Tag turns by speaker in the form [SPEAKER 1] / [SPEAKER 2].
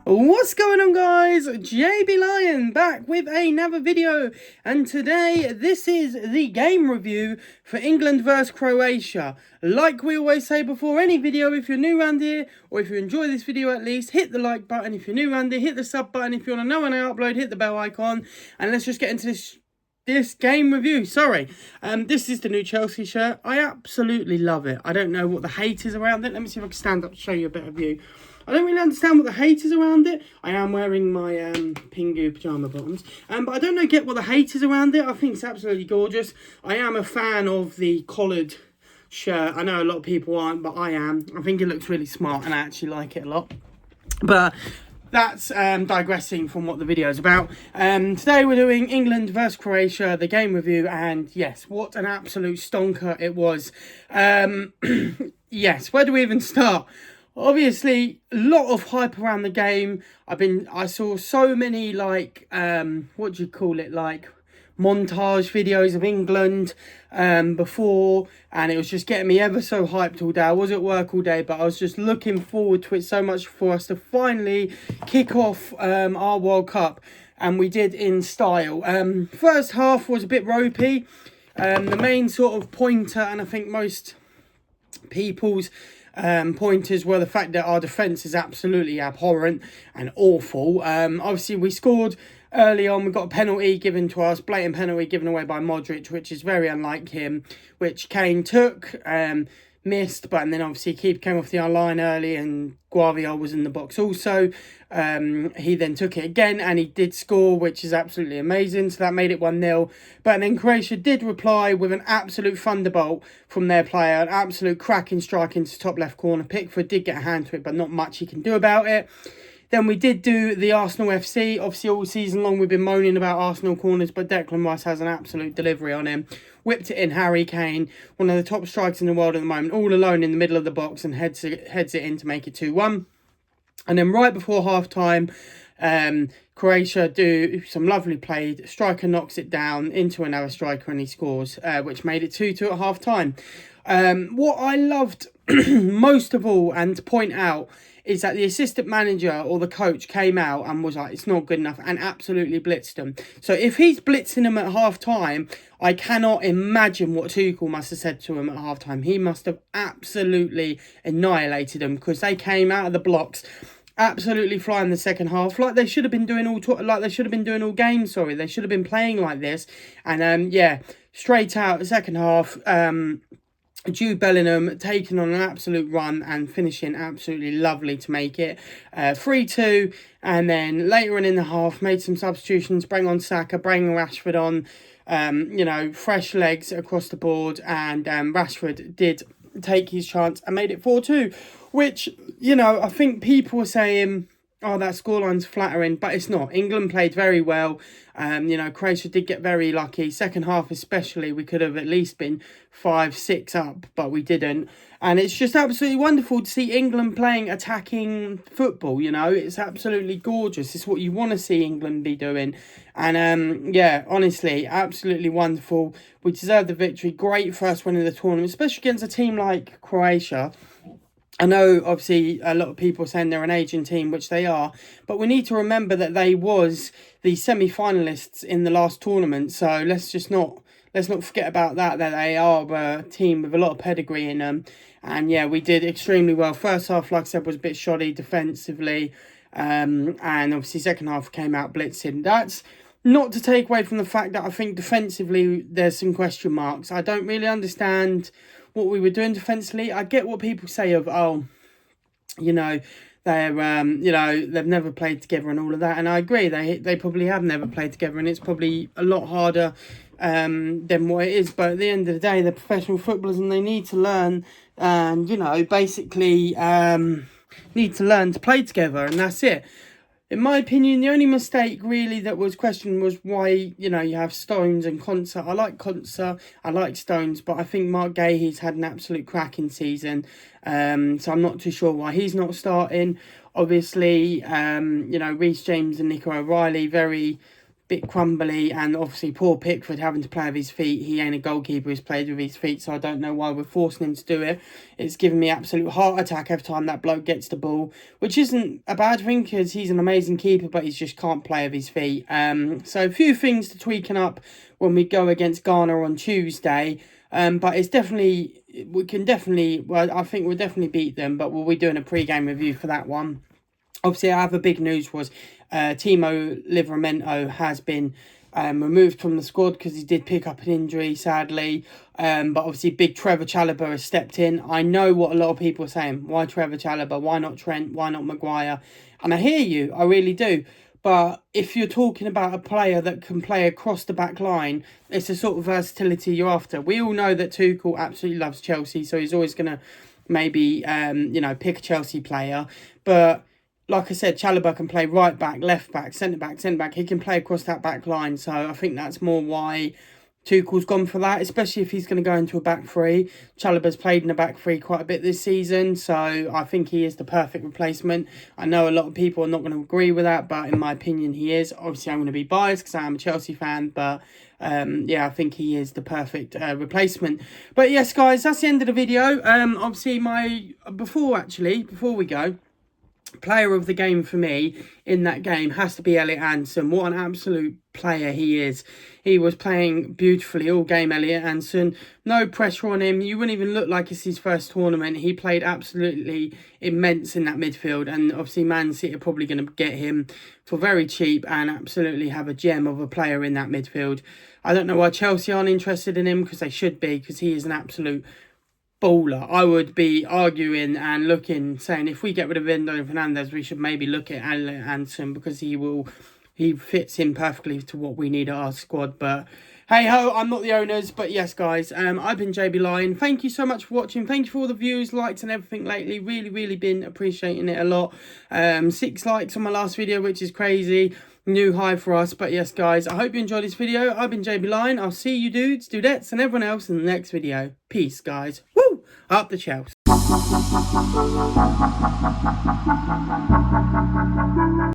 [SPEAKER 1] What's going on, guys? JB Lion back with another video, and today this is the game review for England vs Croatia. Like we always say before any video, if you're new around here, or if you enjoy this video at least, hit the like button. If you're new around here, hit the sub button. If you want to know when I upload, hit the bell icon, and let's just get into this game review. This is the new Chelsea shirt. I absolutely love it. I don't know what the hate is around it. Let me see if I can stand up to show you a better view. I don't really understand what the hate is around it. I am wearing my Pingu pyjama bottoms. But I don't get what the hate is around it. I think it's absolutely gorgeous. I am a fan of the collared shirt. I know a lot of people aren't, but I am. I think it looks really smart and I actually like it a lot. But that's digressing from what the video is about. Today we're doing England vs Croatia, the game review, and yes, what an absolute stonker it was. Yes, where do we even start? Obviously, a lot of hype around the game. I saw so many, like, what do you call it, like, montage videos of England before, and it was just getting me ever so hyped all day. I was at work all day, but I was just looking forward to it so much for us to finally kick off our World Cup, and we did in style. First half was a bit ropey. The main sort of pointer, and I think most people's pointers were the fact that our defence is absolutely abhorrent and awful. Obviously, we scored early on. We got a penalty given to us, blatant penalty given away by Modric, which is very unlike him, which Kane took, missed, but and then obviously keeper came off the line early, and Guardiola was in the box also. He then took it again and he did score, which is absolutely amazing. So that made it 1-0. But then Croatia did reply with an absolute thunderbolt from their player, an absolute cracking strike into top left corner. Pickford did get a hand to it, but not much he can do about it. Then we did do the Arsenal FC. Obviously, all season long we've been moaning about Arsenal corners, but Declan Rice has an absolute delivery on him. Whipped it in, Harry Kane, one of the top strikers in the world at the moment, all alone in the middle of the box, and heads it in to make it 2-1. And then right before half-time, Croatia do some lovely play. Striker knocks it down into another striker and he scores, which made it 2-2 at half-time. What I loved most of all, and to point out, is that the assistant manager or the coach came out and was like, it's not good enough, and absolutely blitzed them. So if he's blitzing them at half-time, I cannot imagine what Tuchel must have said to him at half-time. He must have absolutely annihilated them, because they came out of the blocks absolutely flying the second half, like they should have been doing all games. They should have been playing like this. And yeah, straight out the second half, Jude Bellingham taking on an absolute run and finishing absolutely lovely to make it 3-2. And then later on in the half, made some substitutions, bring on Saka, bring Rashford on, fresh legs across the board. And Rashford did take his chance and made it 4-2, which, I think people were saying, oh, that scoreline's flattering, but it's not. England played very well. Croatia did get very lucky. Second half especially, we could have at least been 5-6 up, but we didn't. And it's just absolutely wonderful to see England playing attacking football, It's absolutely gorgeous. It's what you want to see England be doing. And, yeah, honestly, absolutely wonderful. We deserved the victory. Great first win of the tournament, especially against a team like Croatia. I know, obviously, a lot of people are saying they're an aging team, which they are, but we need to remember that they was the semi-finalists in the last tournament, so let's not forget about that they are a team with a lot of pedigree in them. And yeah, we did extremely well. First half, like I said, was a bit shoddy defensively, and obviously second half came out blitzing. That's not to take away from the fact that I think defensively there's some question marks. I don't really understand what we were doing defensively. I get what people say of, they're, they've never played together and all of that. And I agree, they probably have never played together, and it's probably a lot harder than what it is. But at the end of the day, they're professional footballers and they need to learn and, basically need to learn to play together, and that's it. In my opinion, the only mistake really that was questioned was why, you have Stones and Konsa. I like Konsa, I like Stones, but I think Mark Gahey's had an absolute cracking season. So I'm not too sure why he's not starting. Obviously, Reece James and Nico O'Reilly, very bit crumbly, and obviously poor Pickford having to play with his feet. He ain't a goalkeeper who's played with his feet, so I don't know why we're forcing him to do it. It's giving me absolute heart attack every time that bloke gets the ball, which isn't a bad thing because he's an amazing keeper, but he just can't play with his feet. So a few things to tweaking up when we go against Ghana on Tuesday. But it's definitely, well, I think we'll definitely beat them, but we'll be doing a pre-game review for that one. Obviously, other big news was Timo Livramento has been removed from the squad because he did pick up an injury, sadly. But obviously, big Trevor Chalobah has stepped in. I know what a lot of people are saying. Why Trevor Chalobah? Why not Trent? Why not Maguire? And I hear you. I really do. But if you're talking about a player that can play across the back line, it's the sort of versatility you're after. We all know that Tuchel absolutely loves Chelsea, so he's always going to maybe, pick a Chelsea player. But like I said, Chalobah can play right back, left back, centre back. He can play across that back line. So I think that's more why Tuchel's gone for that, especially if he's going to go into a back three. Chalobah's played in a back three quite a bit this season, so I think he is the perfect replacement. I know a lot of people are not going to agree with that, but in my opinion, he is. Obviously, I'm going to be biased because I'm a Chelsea fan, but I think he is the perfect replacement. But yes, guys, that's the end of the video. Obviously, before we go, player of the game for me in that game has to be Elliot Anderson. What an absolute player he is. He was playing beautifully all game, Elliot Anderson. No pressure on him. You wouldn't even look like it's his first tournament. He played absolutely immense in that midfield. And obviously Man City are probably going to get him for very cheap and absolutely have a gem of a player in that midfield. I don't know why Chelsea aren't interested in him, because they should be, because he is an absolute baller. I would be arguing and looking, saying if we get rid of Endo Fernandez, we should maybe look at Elliot Anderson, because he fits in perfectly to what we need at our squad. But hey ho, I'm not the owners. But yes, guys, I've been JB Lion. Thank you so much for watching. Thank you for all the views, likes and everything lately. Really been appreciating it a lot. 6 likes on my last video, which is crazy. New high for us. But yes, guys, I hope you enjoyed this video. I've been JB Lion. I'll see you dudes, dudettes and everyone else in the next video. Peace, guys. Woo! Up the Chelsea.